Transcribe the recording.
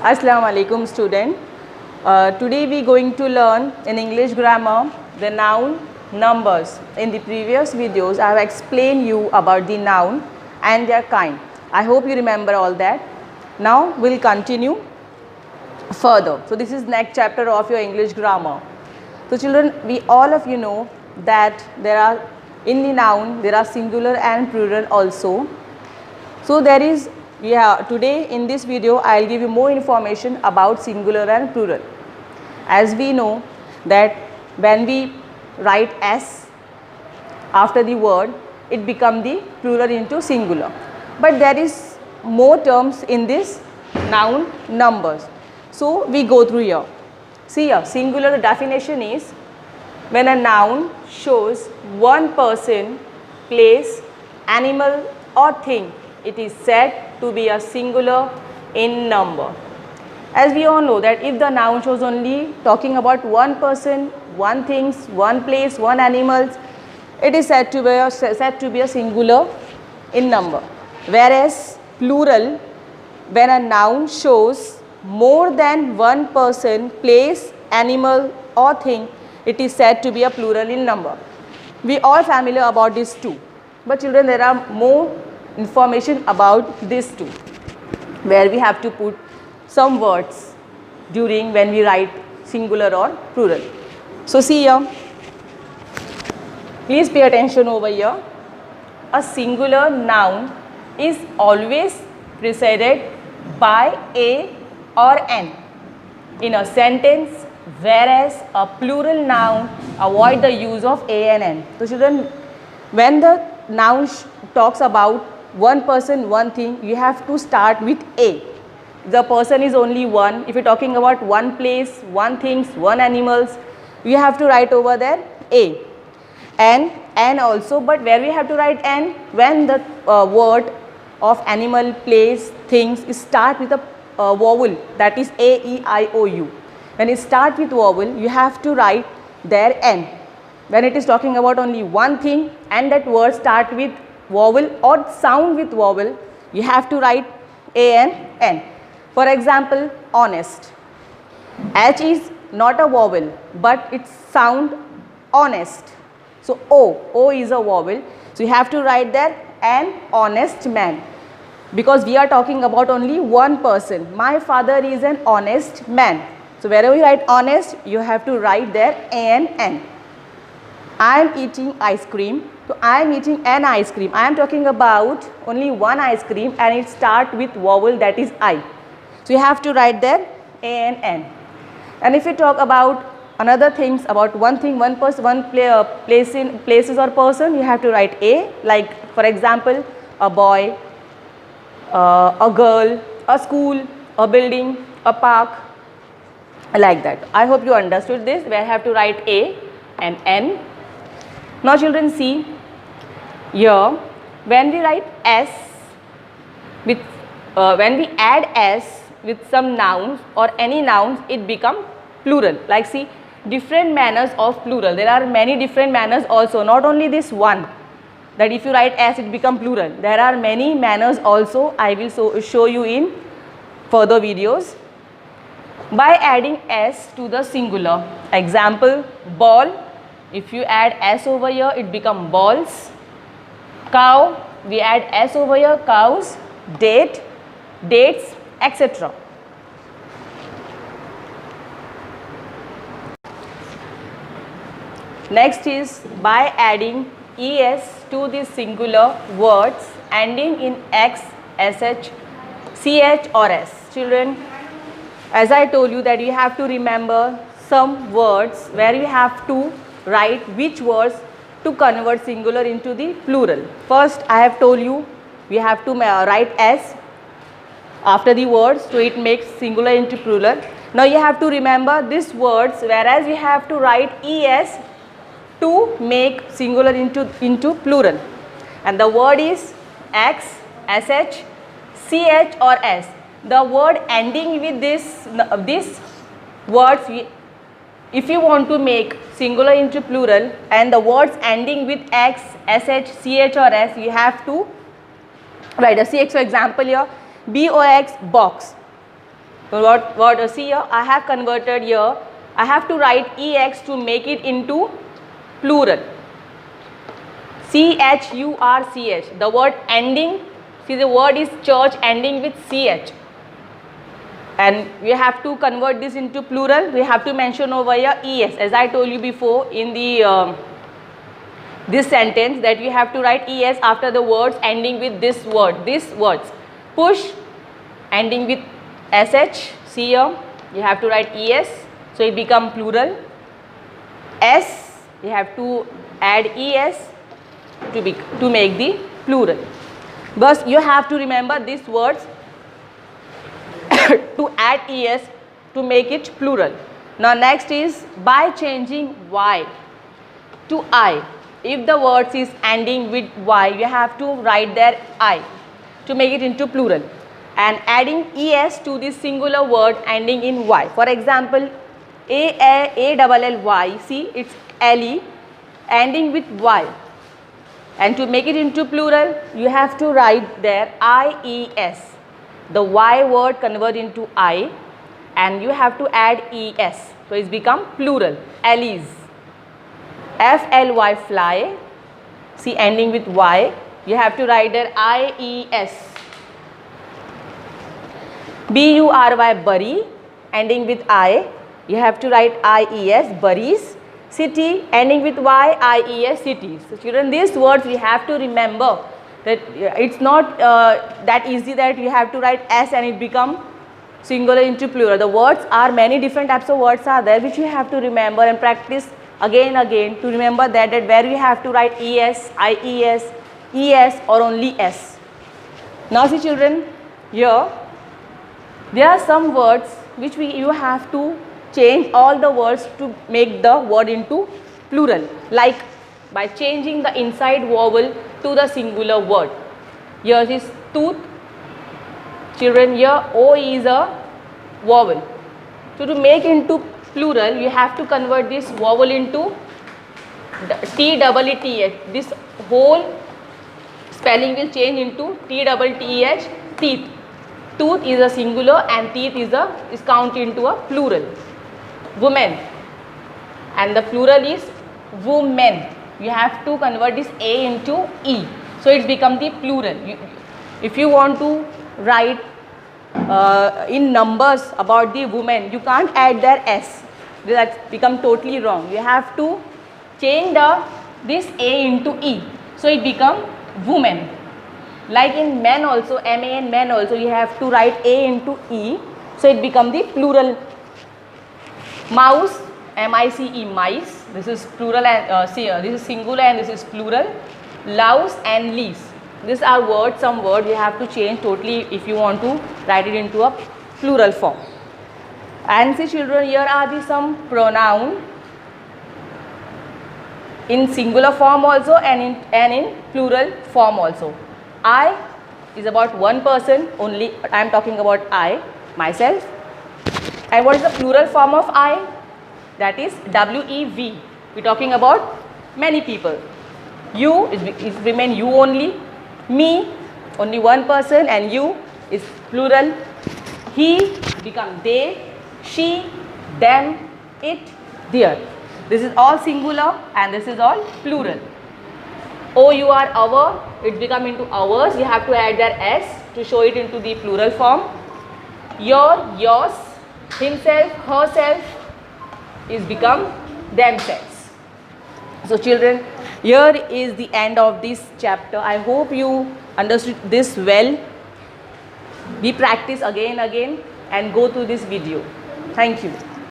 Assalamu alaikum student. Today we going to learn in English grammar the noun numbers. In the previous videos I have explained you about the noun and their kind. I hope you remember all that. Now we'll continue further. So this is next chapter of your English grammar. So children, we all of you know that there are in the noun there are singular and plural also. So there is today in this video I will give you more information about singular and plural. As we know that when we write S after the word, it becomes the plural into singular. But there is more terms in this noun numbers. So we go through here. See here, singular definition is when a noun shows one person, place, animal or thing, it is said to be a singular in number. As we all know that if the noun shows only talking about one person, one things, one place, one animals, it is said to be a singular in number. Whereas plural, when a noun shows more than one person, place, animal or thing, it is said to be a plural in number. We all familiar about these two, but children, there are more information about these two where we have to put some words during when we write singular or plural. So see here, please pay attention over here. A singular noun is always preceded by a or an in a sentence, whereas a plural noun avoid the use of a and n. So children, when the noun talks about one person, one thing, you have to start with a. The person is only one. If you are talking about one place, one things, one animals, you have to write over there a. And also, but where we have to write n, when the word of animal, place, things start with a vowel, that is a, e, I, o, u. When it start with vowel, you have to write there n. When it is talking about only one thing and that word start with vowel or sound with vowel, you have to write a and n. For example, honest. H is not a vowel, but it sound honest. So O is a vowel. So you have to write there an honest man, because we are talking about only one person. My father is an honest man. So wherever you write honest, you have to write there an n. I am eating ice cream. So I am eating an ice cream. I am talking about only one ice cream and it start with vowel, that is I. So you have to write there a and n. And if you talk about another things, about one thing, one person, one places or person, you have to write a. Like for example, a boy, a girl, a school, a building, a park, like that. I hope you understood this, where I have to write a and n. Now children, see here, when we write s with when we add s with some nouns or any nouns, it become plural. Like see, different manners of plural. There are many different manners also, not only this one, that if you write s it become plural. There are many manners also. I will show you in further videos. By adding s to the singular, example, ball. If you add s over here, it become balls. Cow, we add s over here, cows. Date, dates, etc. Next is by adding es to the singular words ending in x, sh, ch or s. Children, as I told you that you have to remember some words where you have to write which words to convert singular into the plural. First, I have told you we have to write s after the words, so it makes singular into plural. Now you have to remember these words, whereas you have to write es to make singular into plural. And the word is x, sh, ch or s. The word ending with this words, if you want to make singular into plural and the words ending with x, sh, ch or s, you have to write a ch. For example here, box, box. See here, I have converted here. I have to write ex to make it into plural. church. The word ending, see the word is church ending with ch. And we have to convert this into plural. We have to mention over here es. As I told you before in the this sentence, that you have to write es after the words ending with this word. These words. Push ending with sh. See here, you have to write es. So it become plural. S, you have to add es to make the plural. But you have to remember these words to add es to make it plural. Now next is by changing y to I. If the words is ending with y, you have to write there I to make it into plural, and adding es to this singular word ending in y. For example, ALLY, see it's LE ending with y, and to make it into plural you have to write there IES. The y word convert into I and you have to add es, so it's become plural. Alleys. FLY, fly, see ending with y, you have to write there IES. BURY, bury, ending with I, you have to write IES, buries. City, ending with y, IES, cities. So children, these words we have to remember that it's not that easy that you have to write s and it become singular into plural. The words are, many different types of words are there which you have to remember and practice again and again to remember that where you have to write es, IES, ES or only s. Now see children, here there are some words which you have to change all the words to make the word into plural, like by changing the inside vowel to the singular word. Here is tooth. Children, here O is a vowel. So to make into plural, you have to convert this vowel into TEETH. This whole spelling will change into TEETH, teeth. Tooth is a singular and teeth is counted into a plural. Woman, and the plural is women. You have to convert this A into E, so it's become the plural. If you want to write in numbers about the woman, you can't add their s. That's become totally wrong. You have to change this A into E, so it become woman. Like in men also, MAN, men also, you have to write A into E, so it become the plural. Mouse, MICE, mice, this is plural and this is singular and this is plural. Louse and lease, these are words, some words you have to change totally if you want to write it into a plural form. And see children, here are some pronoun in singular form also and in plural form also. I is about one person only, I am talking about I, myself. And what is the plural form of I? That is WEV. We are talking about many people. You is remain you only. Me, only one person, and you is plural. He become they, she, them, it, their. This is all singular and this is all plural. OUR, our, it become into ours. You have to add their s to show it into the plural form. Your, yours, himself, herself is become themselves. So children, here is the end of this chapter. I hope you understood this well. We practice again and go through this video. Thank you.